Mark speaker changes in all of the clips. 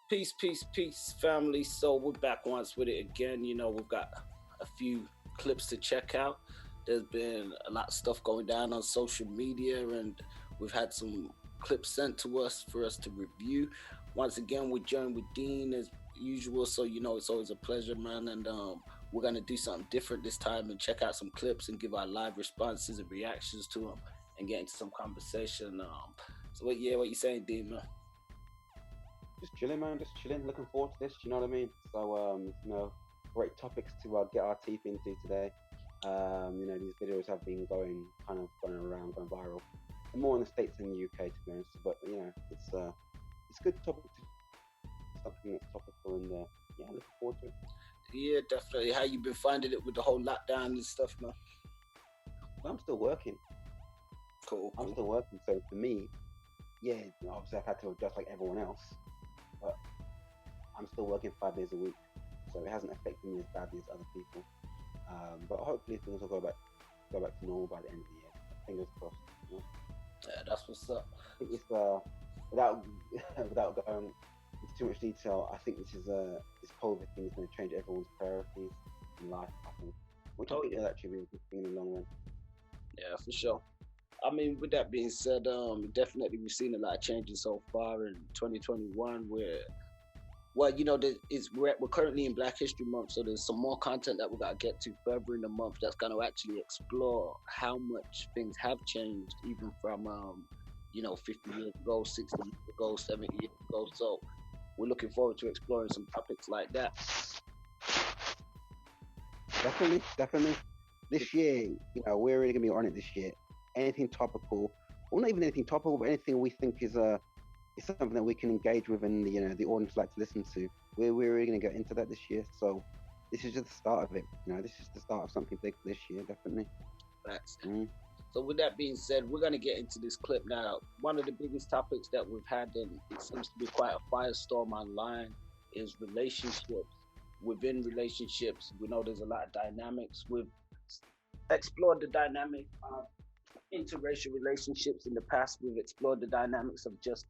Speaker 1: Peace, peace, peace, family. So we're back once with it again. We've got a few clips to check out. There's been a lot of stuff going down on social media, and we've had some clips sent to us for us to review. Once again, we're joined with Dean as usual. So it's always a pleasure, man. And we're gonna do something different this time and check out some clips and give our live responses and reactions to them and get into some conversation. So what you saying, Dean, man?
Speaker 2: Just chilling, man. Just chilling. Looking forward to this. You know what I mean? So, great topics to get our teeth into today. These videos have been going around, going viral, and more in the states than the UK, to be honest. But it's a good topic to something that's topical, and yeah, looking forward to it.
Speaker 1: Yeah, definitely. How you been finding it with the whole lockdown and stuff, man?
Speaker 2: But I'm still working.
Speaker 1: Cool,
Speaker 2: I'm
Speaker 1: cool.
Speaker 2: still working. So for me, yeah, obviously I've had to adjust like everyone else, but I'm still working 5 days a week, so it hasn't affected me as badly as other people. But hopefully things will go back to normal by the end of the year. Fingers crossed. You know?
Speaker 1: Yeah, that's what's up.
Speaker 2: I think it's without without going into too much detail. I think this COVID thing is going to change everyone's priorities in life. I think, which I
Speaker 1: Oh
Speaker 2: think
Speaker 1: yeah,
Speaker 2: will actually be a good thing in the long run.
Speaker 1: yeah, for sure. I mean, with that being said, definitely we've seen a lot of changes so far in 2021. We're currently in Black History Month, so there's some more content that we got to get to further in the month that's going to actually explore how much things have changed, even from 50 years ago, 60 years ago, 70 years ago. So we're looking forward to exploring some topics like that.
Speaker 2: Definitely, definitely. This year, we're really gonna be on it this year. Anything topical, or not even anything topical, but anything we think is something that we can engage with, and the audience like to listen to. We're really gonna get into that this year. So this is just the start of it. This is the start of something big this year, definitely.
Speaker 1: Facts.
Speaker 2: Mm.
Speaker 1: So with that being said, we're gonna get into this clip now. One of the biggest topics that we've had, and it seems to be quite a firestorm online, is relationships. Within relationships, we know there's a lot of dynamics. We've explored the dynamic of interracial relationships in the past. We've explored the dynamics of just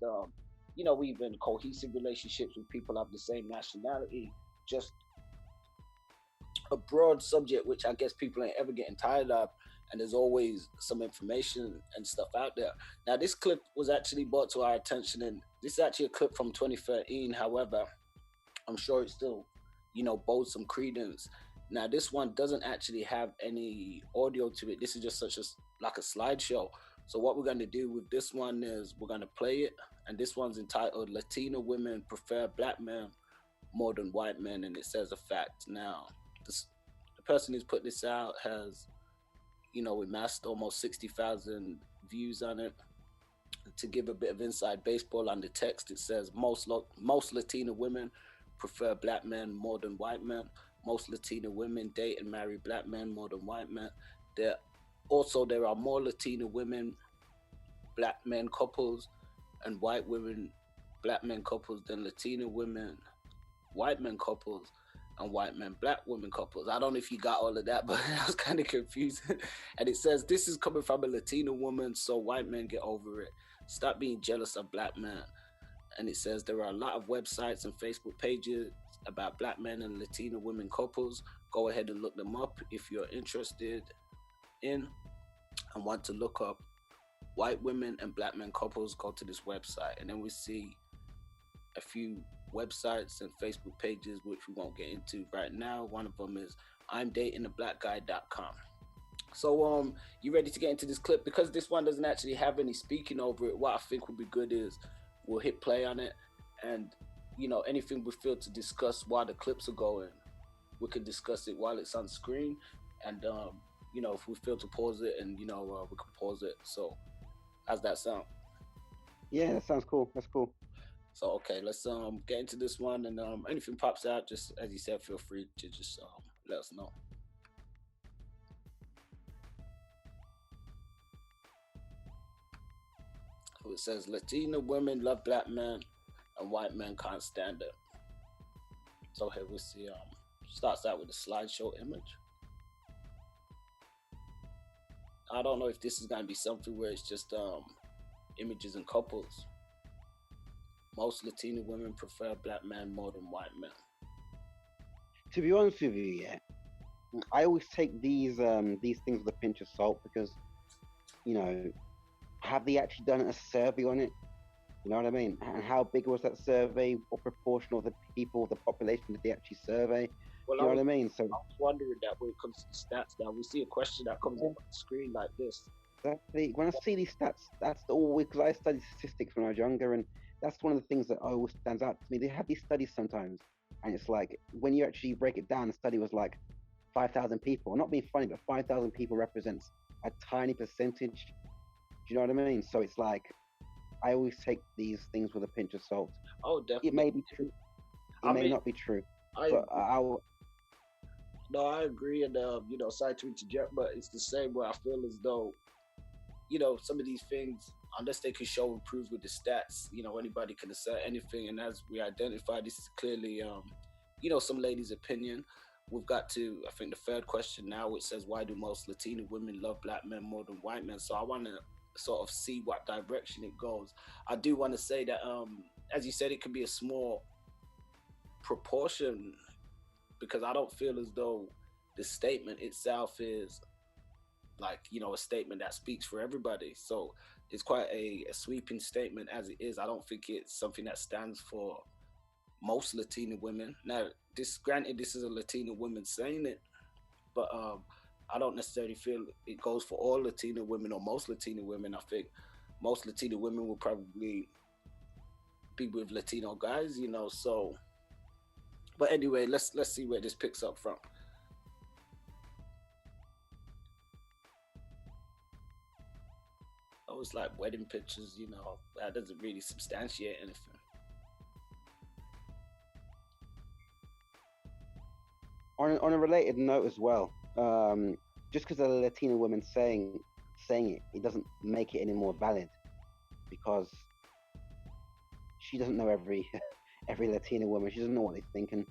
Speaker 1: even cohesive relationships with people of the same nationality. Just a broad subject which I guess people ain't ever getting tired of, and there's always some information and stuff out there. Now, this clip was actually brought to our attention, and this is actually a clip from 2013. However, I'm sure it still, bodes some credence. Now, this one doesn't actually have any audio to it. This is just such like a slideshow. So what we're going to do with this one is we're going to play it, and this one's entitled "Latina Women Prefer Black Men More Than White Men," and it says a fact. Now, the person who's put this out has, amassed almost 60,000 views on it. To give a bit of inside baseball on the text, it says most Latina women prefer black men more than white men. Most Latina women date and marry black men more than white men. There are more Latina women, black men couples, and white women, black men couples than Latina women, white men couples, and white men, black women couples. I don't know if you got all of that, but I was kind of confusing. And it says this is coming from a Latina woman, so white men get over it. Stop being jealous of black men. And it says there are a lot of websites and Facebook pages about black men and Latina women couples. Go ahead and look them up if you're interested in and want to look up white women and black men couples. Go to this website, and then we see a few websites and Facebook pages which we won't get into right now. One of them is imdatingablackguy.com. So you ready to get into this clip? Because this one doesn't actually have any speaking over it, what I think would be good is we'll hit play on it, and anything we feel to discuss while the clips are going, we can discuss it while it's on screen. And if we feel to pause it, and we can pause it. So how's that sound?
Speaker 2: Yeah, that sounds cool. That's cool.
Speaker 1: So okay, let's get into this one, and anything pops out, just as you said, feel free to just let us know. So it says Latina women love black men and white men can't stand it. So here we see starts out with a slideshow image. I don't know if this is gonna be something where it's just images and couples. Most Latina women prefer black men more than white men.
Speaker 2: To be honest with you, yeah, I always take these things with a pinch of salt because, you know, have they actually done a survey on it? You know what I mean? And how big was that survey? What proportion of the people, the population, did they actually survey?
Speaker 1: Well,
Speaker 2: Do you know what I mean? So
Speaker 1: I was wondering that when it comes to the stats now, we see a question that comes up on the screen like this.
Speaker 2: exactly. When I see these stats, that's always because I studied statistics when I was younger, and that's one of the things that always stands out to me. They have these studies sometimes, and it's like when you actually break it down, the study was like 5,000 people. I'm not being funny, but 5,000 people represents a tiny percentage. Do you know what I mean? So it's like I always take these things with a pinch of salt.
Speaker 1: Oh,
Speaker 2: It
Speaker 1: definitely.
Speaker 2: may be true, it
Speaker 1: I
Speaker 2: may
Speaker 1: mean,
Speaker 2: not be true,
Speaker 1: I
Speaker 2: but I'll.
Speaker 1: no, I agree, and sorry to interject, but it's the same way I feel as though some of these things, unless they can show and prove with the stats, anybody can assert anything. And as we identify, this is clearly, some lady's opinion. We've got to, I think, the third question now, which says, why do most Latina women love black men more than white men? So I want to sort of see what direction it goes. I do want to say that, as you said, it could be a small proportion because I don't feel as though the statement itself is like a statement that speaks for everybody. So it's quite a sweeping statement as it is. I don't think it's something that stands for most Latina women. Now, granted, this is a Latina woman saying it, but I don't necessarily feel it goes for all Latina women or most Latina women. I think most Latina women will probably be with Latino guys, So, but anyway, let's see where this picks up from. Oh, it's like wedding pictures, that doesn't really substantiate anything.
Speaker 2: On a related note as well, just because a Latina woman saying it, it doesn't make it any more valid because she doesn't know every every Latina woman. She doesn't know what they think, and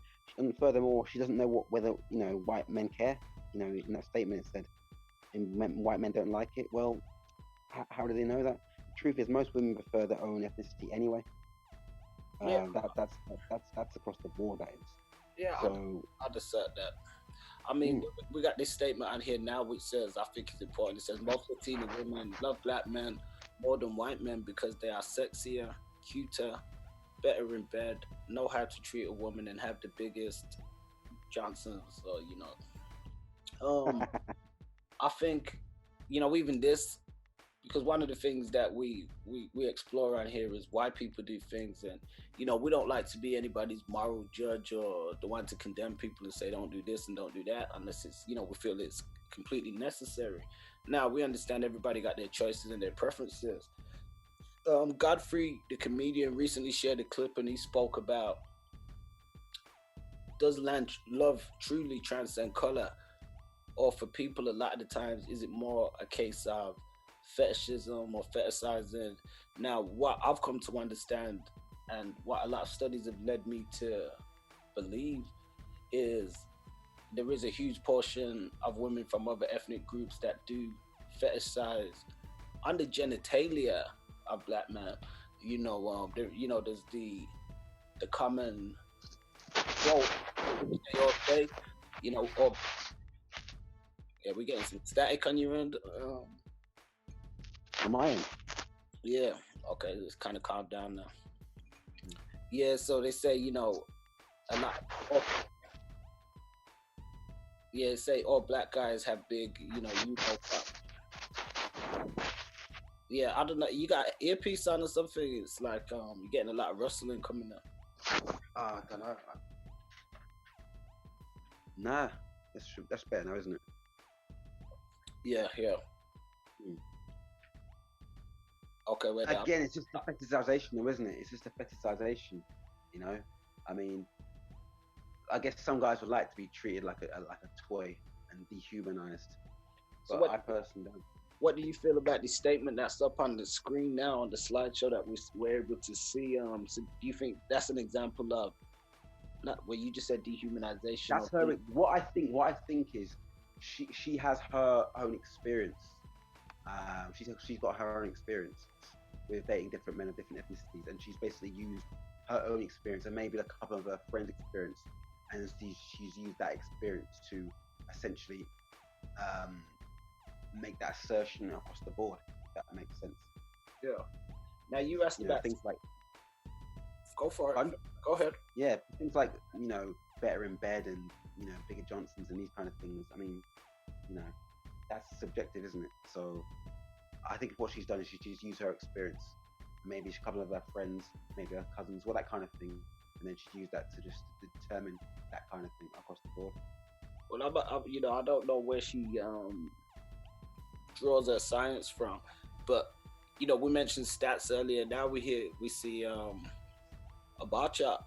Speaker 2: furthermore, she doesn't know whether white men care. In that statement it said, white men don't like it. Well, how do they know that? The truth is, most women prefer their own ethnicity anyway.
Speaker 1: Yeah,
Speaker 2: that's across the board. That is.
Speaker 1: Yeah,
Speaker 2: so
Speaker 1: I'd assert that. I mean, we got this statement on here now which says, I think it's important. It says, most Latina women love black men more than white men because they are sexier, cuter, better in bed, know how to treat a woman, and have the biggest Johnsons, I think, even this, because one of the things that we explore on here is why people do things, and we don't like to be anybody's moral judge or the one to condemn people and say don't do this and don't do that unless it's we feel it's completely necessary. Now we understand everybody got their choices and their preferences. Godfrey, the comedian, recently shared a clip and he spoke about, does love truly transcend color, or for people a lot of the times is it more a case of fetishism or fetishizing? Now, what I've come to understand and what a lot of studies have led me to believe is there is a huge portion of women from other ethnic groups that do fetishize on the genitalia of black men. There's the common, well, say, or yeah, we're getting some static on your end.
Speaker 2: On my end.
Speaker 1: Yeah, okay, it's kind of calmed down now. Yeah, so they say, a lot. Yeah, they say all black guys have big, Yeah, I don't know. You got earpiece on or something? It's like you're getting a lot of rustling coming up.
Speaker 2: I don't know. Nah, that's better now, isn't it?
Speaker 1: Yeah. Okay, wait.
Speaker 2: Again, it's just a fetishization, though, isn't it? It's just a fetishization. I mean, I guess some guys would like to be treated like a toy and dehumanized, but I personally don't.
Speaker 1: What do you feel about the statement that's up on the screen now on the slideshow that we're able to see? So do you think that's an example of not where you just said dehumanization?
Speaker 2: That's her. What I think is she has her own experience. She's got her own experience. with dating different men of different ethnicities, and she's basically used her own experience and maybe a couple of her friends' experience, and she's used that experience to essentially um, make that assertion across the board. If that makes sense.
Speaker 1: Yeah. Now you asked
Speaker 2: You know,
Speaker 1: about.
Speaker 2: things like
Speaker 1: Go for it.
Speaker 2: fun.
Speaker 1: Go ahead.
Speaker 2: Yeah, things like better in bed and bigger Johnsons and these kind of things. I mean, you know, that's subjective, isn't it? So I think what she's done is she's used her experience, maybe a couple of her friends, maybe her cousins, well, that kind of thing, and then she's used that to just determine that kind of thing across the board.
Speaker 1: Well, I don't know where she draws her science from, but we mentioned stats earlier. Now we see a bar chart.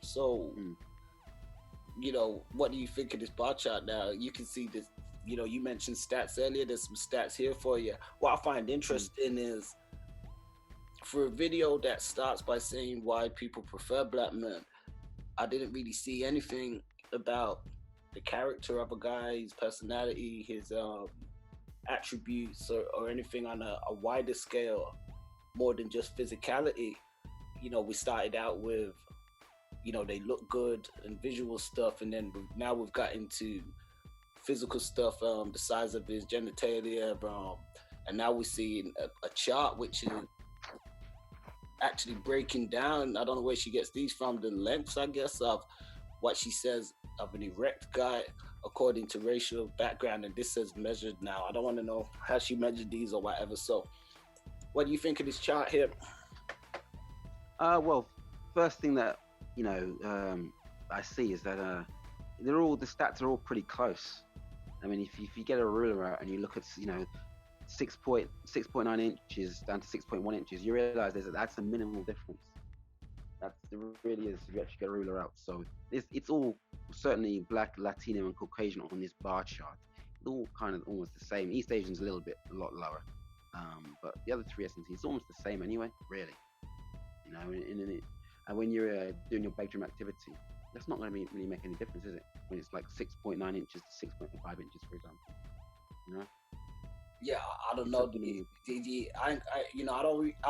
Speaker 1: So, what do you think of this bar chart now? You can see this, you mentioned stats earlier. There's some stats here for you. What I find interesting is for a video that starts by saying why people prefer black men, I didn't really see anything about the character of a guy, his personality, his attributes, or anything on a wider scale, more than just physicality. We started out with, they look good and visual stuff, and then now we've got into physical stuff, the size of his genitalia, and now we're seeing a chart which is actually breaking down. I don't know where she gets these from, the lengths, I guess, of what she says of an erect guy according to racial background, and this says measured now. I don't want to know how she measured these or whatever. So what do you think of this chart here?
Speaker 2: Well, first thing that I see is that the stats are all pretty close. I mean, if you get a ruler out and you look at 6.9 inches down to 6.1 inches, you realize that's a minimal difference. It really is. If you actually get a ruler out, so it's all certainly black, Latino, and Caucasian on this bar chart. It's all kind of almost the same. East Asian's a lot lower, but the other three ethnicities, it's almost the same anyway. Really, and when you're doing your bedroom activity, that's not going to really make any difference, is it? When it's like 6.9 inches to 6.5 inches, for example.
Speaker 1: Yeah, I don't know I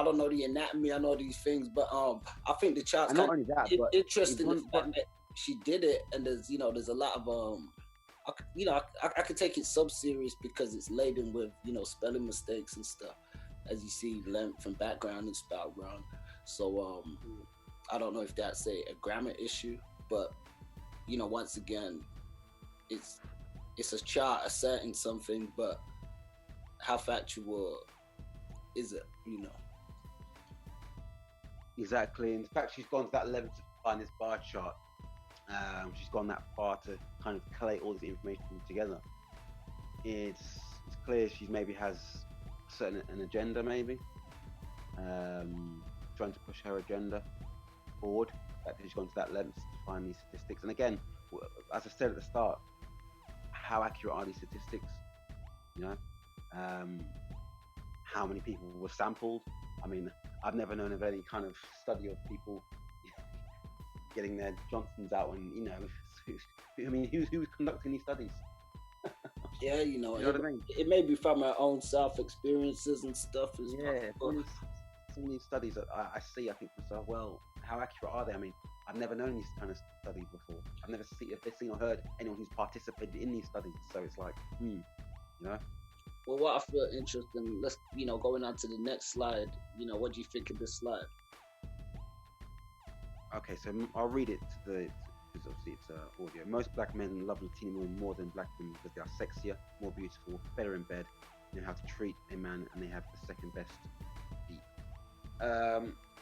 Speaker 1: don't know the anatomy. I know these things, but I think the chart's
Speaker 2: not only that, but
Speaker 1: interesting. The fact that she did it, and there's a lot of I could take it sub serious because it's laden with spelling mistakes and stuff, as you see length and background and spell wrong. So I don't know if that's a grammar issue, but once again, it's a chart asserting something, but how factual is it?
Speaker 2: Exactly. In fact, she's gone to that level to find this bar chart. She's gone that far to kind of collate all this information together. It's clear she maybe has an agenda, maybe trying to push her agenda forward. That she's gone to that length to find these statistics. And again, as I said at the start, how accurate are these statistics? How many people were sampled? I mean, I've never known of any kind of study of people getting their Johnsons out, and I mean, who's conducting these studies?
Speaker 1: Yeah,
Speaker 2: you know what I mean?
Speaker 1: It may be from our own self experiences and stuff as
Speaker 2: well. Some of these studies that I see, I think to myself, well, how accurate are they? I mean, I've never known these kind of studies before. I've never seen or heard anyone who's participated in these studies. So it's like,
Speaker 1: Well, what I feel interesting, let's, going on to the next slide, what do you think of this slide?
Speaker 2: Okay, so I'll read it because obviously it's audio. Most black men love Latino women more than black women because they are sexier, more beautiful, better in bed, know how to treat a man, and they have the second best beat.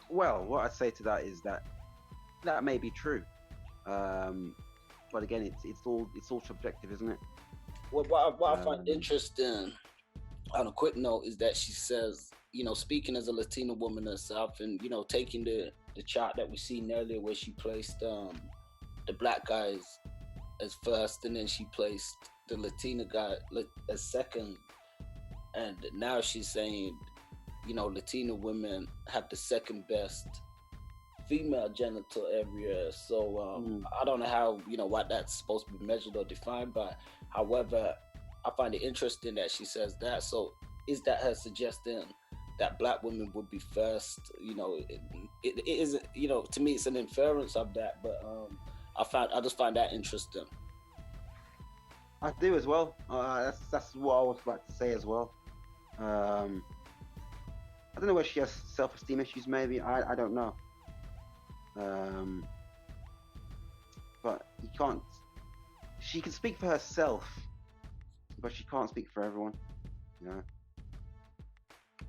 Speaker 2: Well, what I'd say to that is that may be true. But again, it's all subjective, isn't it?
Speaker 1: Well, what I find interesting, on a quick note, is that she says, speaking as a Latina woman herself, and taking the chart that we seen earlier where she placed the black guys as first, and then she placed the Latina guy as second, and now she's saying, Latina women have the second best female genital area. So I don't know how what that's supposed to be measured or defined by. However, I find it interesting that she says that. So is that her suggesting that black women would be first. It isn't. To me, it's an inference of that. But I just find that interesting.
Speaker 2: I do as well. That's what I was about to say as well. Um, I don't know whether she has self-esteem issues. Maybe I don't know. Um, but you can't. She can speak for herself, but she can't speak for everyone. You know.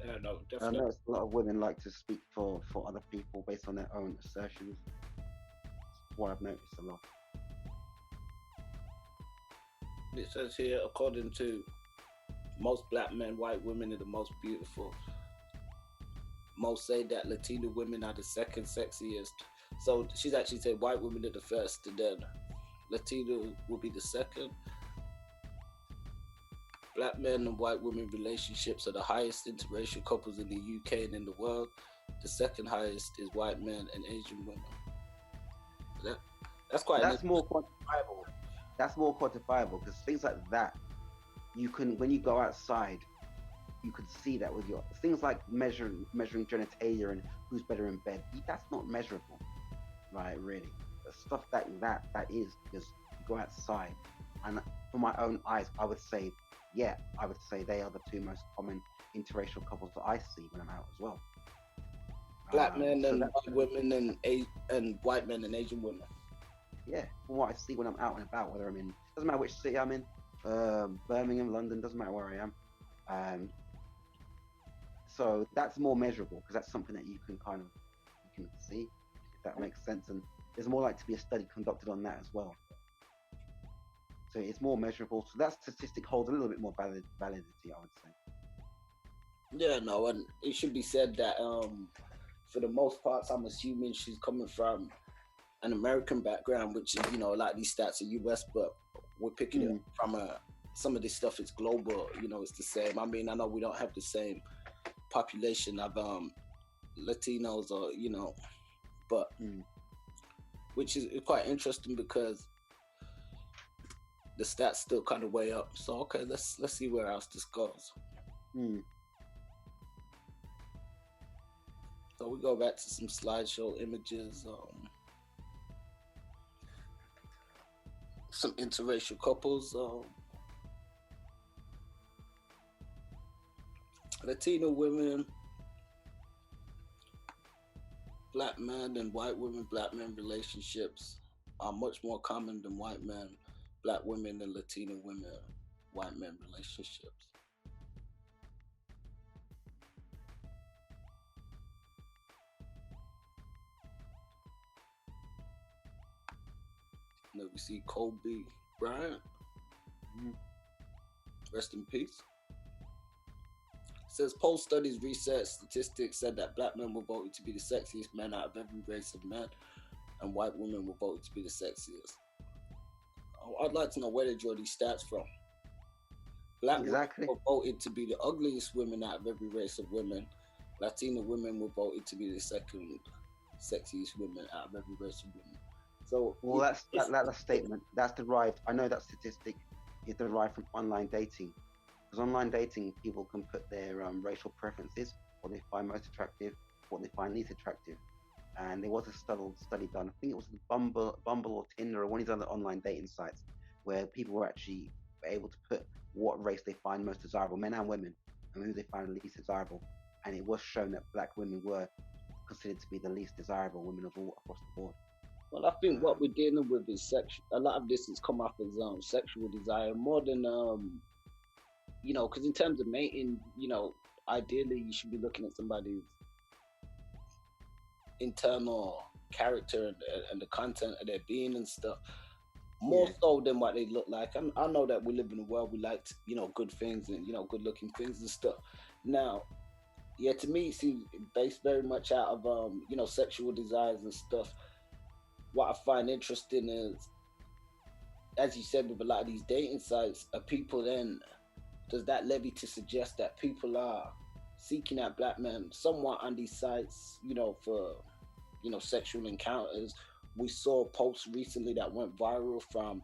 Speaker 1: Yeah, no,
Speaker 2: I
Speaker 1: definitely.
Speaker 2: know a lot of women like to speak for other people based on their own assertions. That's what I've noticed a lot.
Speaker 1: It says here, according to most black men, white women are the most beautiful. Most say that Latina women are the second sexiest. So she's actually said white women are the first, and then Latina will be the second. Black men and white women relationships are the highest interracial couples in the UK and in the world. The second highest is white men and Asian women. That, that's quite.
Speaker 2: That's more quantifiable. That's more quantifiable because things like that, you can when you go outside, you can see that with your things like measuring genitalia and who's better in bed. That's not measurable, right? Really, the stuff that is because you go outside, and for my own eyes, I would say they are the two most common interracial couples that I see when I'm out as well.
Speaker 1: Black men and white women and white men and Asian women.
Speaker 2: Yeah, from what I see when I'm out and about, whether I'm in, doesn't matter which city I'm in, Birmingham, London, doesn't matter where I am. So that's more measurable because that's something that you can see, if that makes sense. And there's more like to be a study conducted on that as well. So it's more measurable. So that statistic holds a little bit more validity, I would say.
Speaker 1: Yeah, no, and it should be said that for the most parts, I'm assuming she's coming from an American background, which is a lot of these stats are US, but we're picking it from some of this stuff is global. It's the same. I mean, I know we don't have the same population of Latinos or but which is quite interesting because the stats still kind of way up. So okay, let's see where else this goes. So we go back to some slideshow images. Some interracial couples. Latino women, black men and white women, black men relationships are much more common than white men, black women, and Latino women, white men relationships. Now we see Kobe Bryant. Rest in peace. It says poll studies, research, statistics said that black men were voted to be the sexiest men out of every race of men, and white women were voted to be the sexiest. I'd like to know where they draw these stats from. Black women were voted to be the ugliest women out of every race of women. Latina women were voted to be the second sexiest women out of every race of women. So,
Speaker 2: well, that's statement. That's derived. I know that statistic is derived from online dating, because online dating, people can put their racial preferences, what they find most attractive, what they find least attractive. And there was a study done. I think it was Bumble or Tinder or one of these other online dating sites, where people were actually able to put what race they find most desirable, men and women, and who they find least desirable. And it was shown that black women were considered to be the least desirable women of all across the board.
Speaker 1: Well, I think what we're dealing with is sexual. A lot of this has come off as sexual desire more than because in terms of mating, ideally you should be looking at somebody's internal character and the content of their being and stuff more so than what they look like. I know that we live in a world we like good things and good looking things and stuff. Now, yeah, to me, it seems based very much out of sexual desires and stuff. What I find interesting is, as you said, with a lot of these dating sites, are people then, does that levy to suggest that people are seeking out black men somewhat on these sites, for, sexual encounters? We saw posts recently that went viral from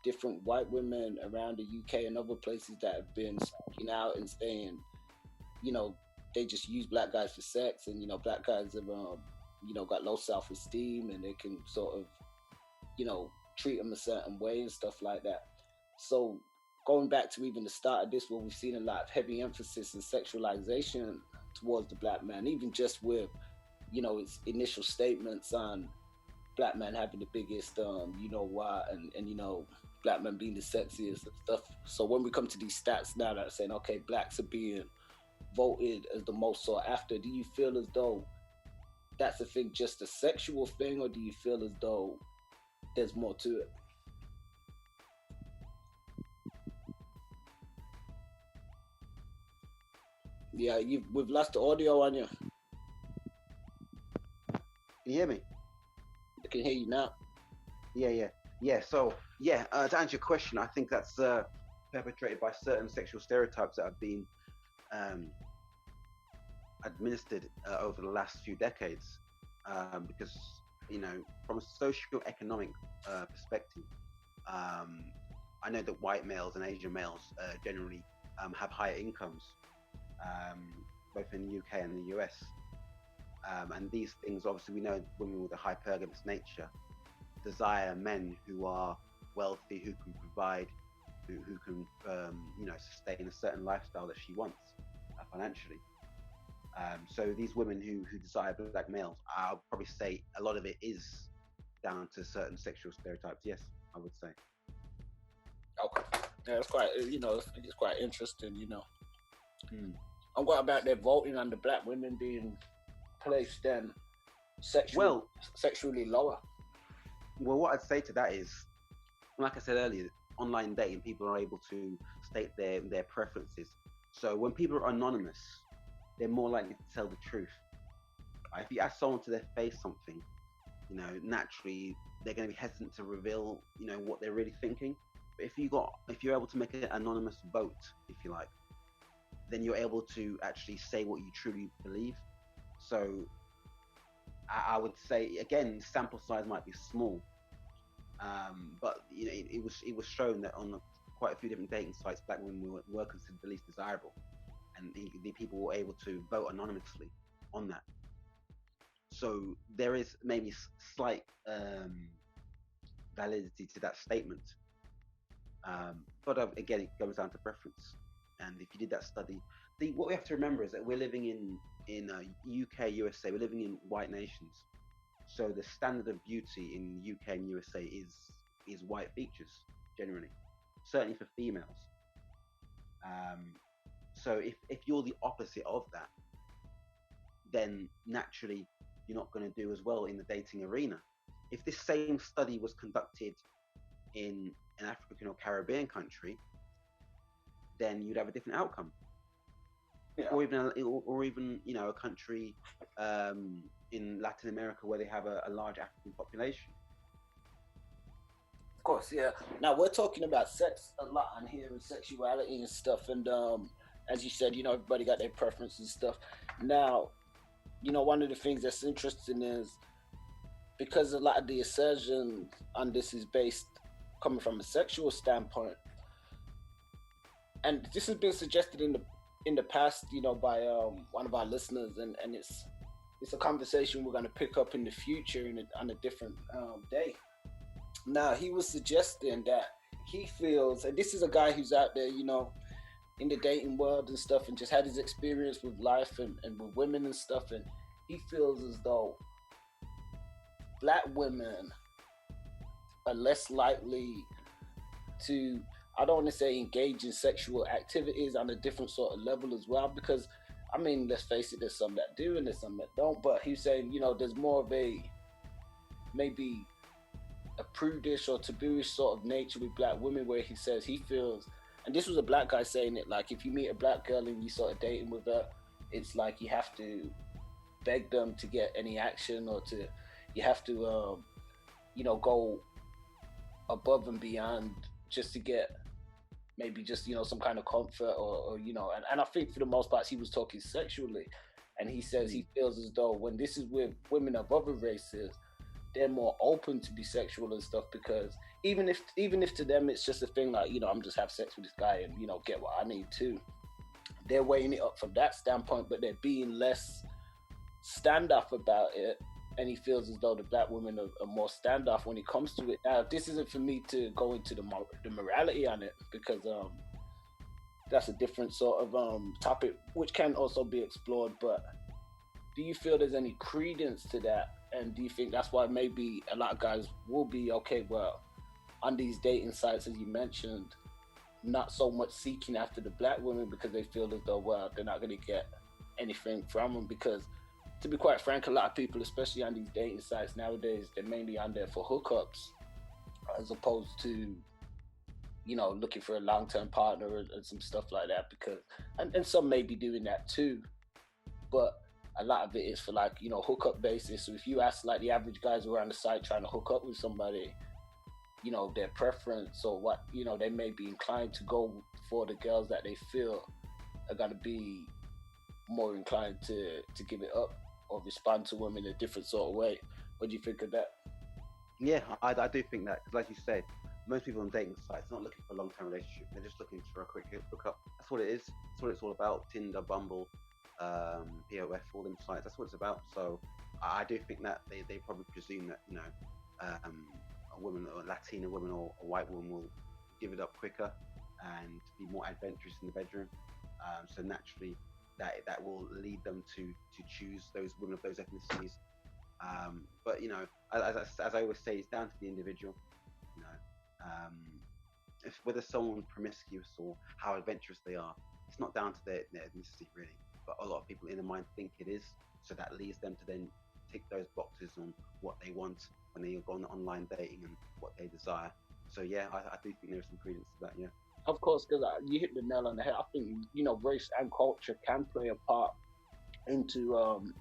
Speaker 1: different white women around the UK and other places that have been speaking out and saying, they just use black guys for sex, and black guys have got low self-esteem, and they can sort of treat them a certain way and stuff like that. So going back to even the start of this, where we've seen a lot of heavy emphasis and sexualization towards the black man, even just with its initial statements on black men having the biggest why, and black men being the sexiest and stuff. So when we come to these stats now that are saying, okay, blacks are being voted as the most sought after, do you feel as though that's a thing, just a sexual thing, or do you feel as though there's more to it? Yeah, we've lost the audio on you.
Speaker 2: Can you hear me?
Speaker 1: I can hear you now.
Speaker 2: Yeah. So to answer your question, I think that's perpetrated by certain sexual stereotypes that have been administered over the last few decades, because from a socio-economic perspective, I know that white males and Asian males generally have higher incomes, both in the UK and the US. And these things, obviously, we know women with a hypergamous nature desire men who are wealthy, who can provide, who can sustain a certain lifestyle that she wants financially. So these women who desire black males, I'll probably say a lot of it is down to certain sexual stereotypes. Yes, I would say.
Speaker 1: Okay, yeah, it's quite it's quite interesting. And what about their voting on the black women being placed then sexually lower?
Speaker 2: Well, what I'd say to that is, like I said earlier, online dating, people are able to state their preferences. So when people are anonymous, they're more likely to tell the truth. If you ask someone to their face something, naturally they're going to be hesitant to reveal, what they're really thinking. But if you're able to make an anonymous vote, if you like, then you're able to actually say what you truly believe. So I would say, again, sample size might be small, but it was shown that on quite a few different dating sites, black women were considered the least desirable, and the people were able to vote anonymously on that. So there is maybe slight validity to that statement, but again, it comes down to preference. And if you did that study, what we have to remember is that we're living in UK, USA. We're living in white nations, so the standard of beauty in UK and USA is white features generally, certainly for females. So if you're the opposite of that, then naturally you're not going to do as well in the dating arena. If this same study was conducted in an African or Caribbean country, then you'd have a different outcome. Yeah. Or even a country in Latin America where they have a large African population.
Speaker 1: Of course, yeah. Now we're talking about sex a lot on here, and sexuality and stuff, and as you said, everybody got their preferences and stuff. Now, one of the things that's interesting is, because a lot of the assertion on this is based coming from a sexual standpoint, and this has been suggested in the past, by one of our listeners, and it's a conversation we're going to pick up in the future on a different day. Now, he was suggesting that he feels, and this is a guy who's out there, in the dating world and stuff, and just had his experience with life and with women and stuff, and he feels as though black women are less likely to, I don't want to say engage in sexual activities on a different sort of level as well, because, let's face it, there's some that do and there's some that don't, but he's saying, there's more of maybe a prudish or tabooish sort of nature with black women, where he says he feels, and this was a black guy saying it, like if you meet a black girl and you sort of dating with her, it's like you have to beg them to get any action, or you have to go above and beyond just to get maybe just some kind of comfort, or and I think for the most part he was talking sexually, and he says he feels as though when this is with women of other races, they're more open to be sexual and stuff, because even if to them it's just a thing like, I'm just have sex with this guy and get what I need too, they're weighing it up from that standpoint, but they're being less standoff about it. And he feels as though the black women are more standoff when it comes to it. Now, this isn't for me to go into the morality on it, because that's a different sort of topic, which can also be explored. But do you feel there's any credence to that? And do you think that's why maybe a lot of guys will be, okay, well, on these dating sites, as you mentioned, not so much seeking after the black women because they feel as though, well, they're not going to get anything from them? Because to be quite frank, a lot of people, especially on these dating sites nowadays, they're mainly on there for hookups as opposed to, you know, looking for a long-term partner and some stuff like that. Because, and some may be doing that too, but a lot of it is for, like, you know, hookup basis. So if you ask like the average guys who are on the site trying to hook up with somebody, you know, their preference or what, you know, they may be inclined to go for the girls that they feel are going to be more inclined to give it up or respond to women in a different sort of way. What do you think of that?
Speaker 2: Yeah, I do think that, because like you say, most people on dating sites are not looking for a long-term relationship. They're just looking for a quick hookup. That's what it is. That's what it's all about. Tinder, Bumble, POF, all them sites. That's what it's about. So I do think that they probably presume that, you know, a woman, or a Latina woman, or a white woman will give it up quicker and be more adventurous in the bedroom. So naturally, that will lead them to choose those women of those ethnicities. But you know, as I always say, it's down to the individual. You know, if whether someone's promiscuous or how adventurous they are, it's not down to their ethnicity really. But a lot of people in their mind think it is, so that leads them to then tick those boxes on what they want when they go on online dating and what they desire. So yeah, I do think there's some credence to that. Yeah.
Speaker 1: Of course, because you hit the nail on the head. I think, you know, race and culture can play a part into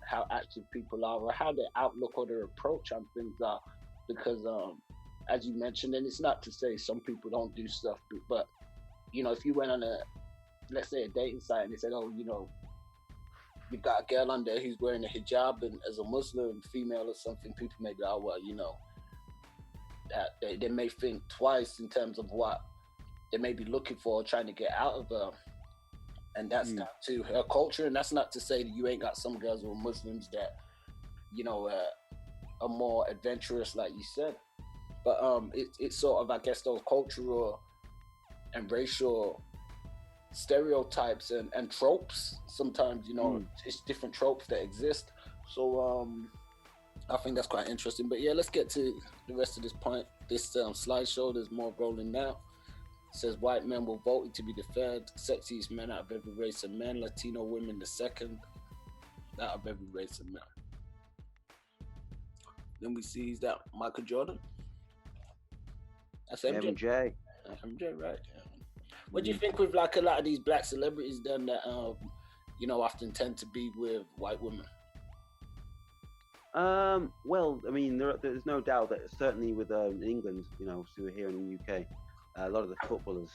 Speaker 1: how active people are or how their outlook or their approach on things are. Because as you mentioned, and it's not to say some people don't do stuff, but you know, if you went on let's say a dating site and they said, oh, you know, you've got a girl on there who's wearing a hijab and as a Muslim female or something, people may be, oh, well, you know, that they may think twice in terms of what they may be looking for, trying to get out of her. And that's down to her culture. And that's not to say that you ain't got some girls who are Muslims that, you know, are more adventurous, like you said. But it's sort of, I guess, those cultural and racial stereotypes and tropes. Sometimes, you know, it's different tropes that exist. So I think that's quite interesting. But yeah, let's get to the rest of this point. This slideshow, there's more rolling now. It says white men were voted to be the third sexiest men out of every race of men. Latino women the second out of every race of men. Then we see is that Michael Jordan. That's MJ. MJ, right? Yeah. What do you think with like a lot of these black celebrities then that you know, often tend to be with white women?
Speaker 2: Well, I mean, there's no doubt that certainly with England, you know, so we're here in the UK, a lot of the footballers,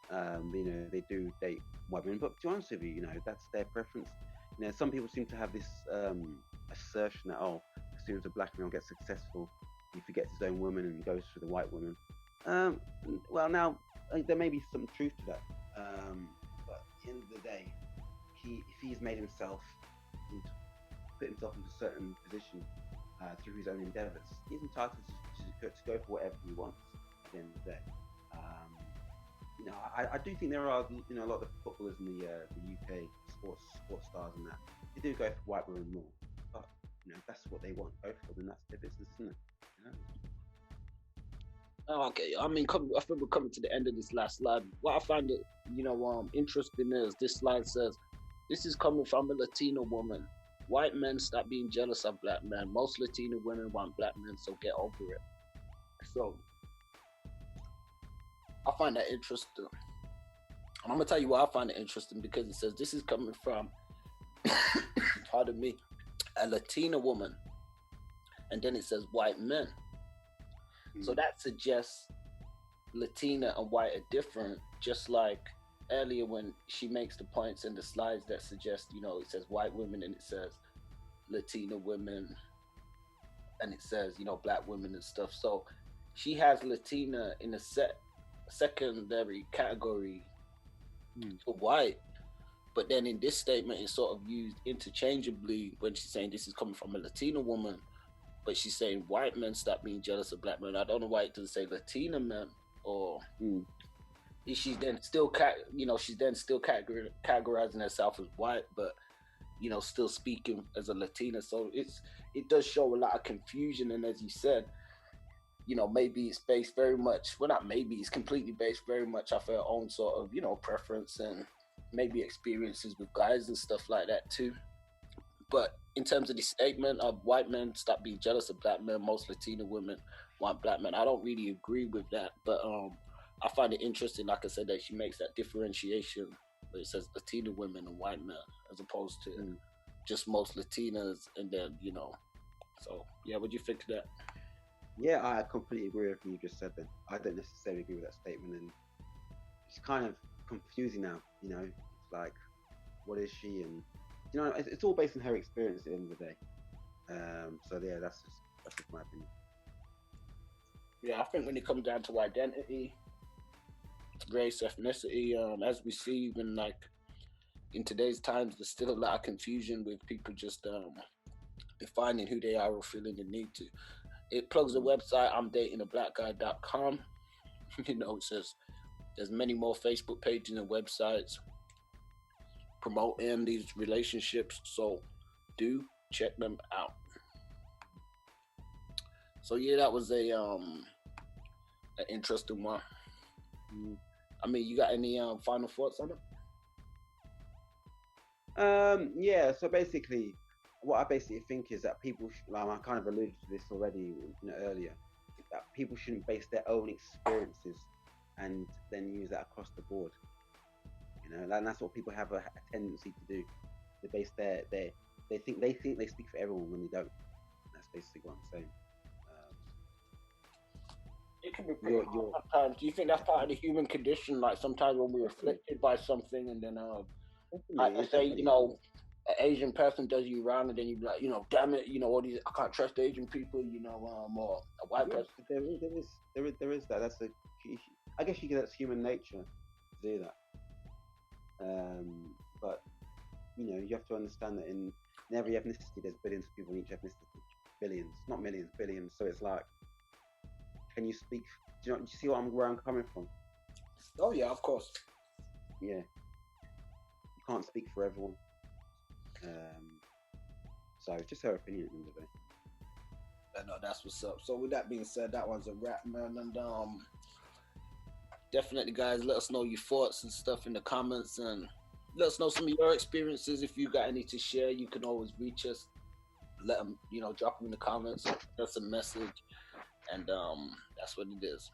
Speaker 2: you know, they do date white women. But to be honest with you, you know, that's their preference. You know, some people seem to have this assertion that, oh, as soon as a black male gets successful, he forgets his own woman and goes for the white woman. Well, now there may be some truth to that, but at the end of the day, if he's made himself put himself into a certain position through his own endeavours, he's entitled to go for whatever he wants at the end of the day. You know, I do think there are, you know, a lot of the footballers in the UK sports stars and that they do go for white women more, but you know, if that's what they want to go for, then that's their business, isn't it? You know?
Speaker 1: Oh, okay. I mean, I think we're coming to the end of this last slide. What I find it, you know, interesting is this slide says, "This is coming from a Latino woman. White men stop being jealous of black men. Most Latino women want black men, so get over it." So I find that interesting. And I'm gonna tell you why I find it interesting, because it says this is coming from, pardon me, a Latina woman, and then it says white men. So that suggests Latina and white are different, just like earlier when she makes the points in the slides that suggest, you know, it says white women and it says Latina women and it says, you know, black women and stuff. So she has Latina in a secondary category to white. But then in this statement, it's sort of used interchangeably when she's saying this is coming from a Latina woman, but she's saying white men stop being jealous of black men. I don't know why it doesn't say Latina men, or is she then still, she's then still categorizing herself as white, but still speaking as a Latina. So it does show a lot of confusion. And as you said, maybe it's based very much, well, not maybe, it's completely based very much off her own sort of, preference and maybe experiences with guys and stuff like that too. But in terms of the statement of white men stop being jealous of black men, most Latina women want black men, I don't really agree with that. But I find it interesting, like I said, that she makes that differentiation where it says Latina women and white men, as opposed to just most Latinas, and then So yeah, what do you think of that?
Speaker 2: Yeah, I completely agree with you just said that. I don't necessarily agree with that statement, and it's kind of confusing now. It's like, what is she? And it's all based on her experience at the end of the day. So yeah, that's just my opinion.
Speaker 1: Yeah, I think when it comes down to identity, race, ethnicity, as we see, even like in today's times, there's still a lot of confusion with people just defining who they are or feeling the need to. It plugs the website I'mDatingABlackGuy.com. It says there's many more Facebook pages and websites promoting these relationships, so do check them out. So yeah, that was an interesting one. I mean, you got any final thoughts on
Speaker 2: it? Yeah. So basically, what I basically think is that people, I kind of alluded to this already, earlier, that people shouldn't base their own experiences and then use that across the board. And that's what people have a tendency to do. They base they think they speak for everyone when they don't. That's basically what I'm saying.
Speaker 1: It can be pretty hard sometimes. Do you think that's part of the human condition? Like sometimes when we're afflicted by something, and then like let's say an Asian person does you wrong, and then you be like, damn it, all these, I can't trust Asian people, or a white person.
Speaker 2: There is that. That's I guess that's human nature to do that. But you have to understand that in every ethnicity, there's billions of people in each ethnicity. Billions, not millions, billions. So it's like, can you speak? Do you see where I'm coming from?
Speaker 1: Oh yeah, of course.
Speaker 2: Yeah, you can't speak for everyone. So it's just her opinion at the end of the day.
Speaker 1: I know, that's what's up. So with that being said, that one's a wrap, man. And definitely, guys, let us know your thoughts and stuff in the comments, and let us know some of your experiences. If you got any to share, you can always reach us. Let them, drop them in the comments, send us a message, and that's what it is.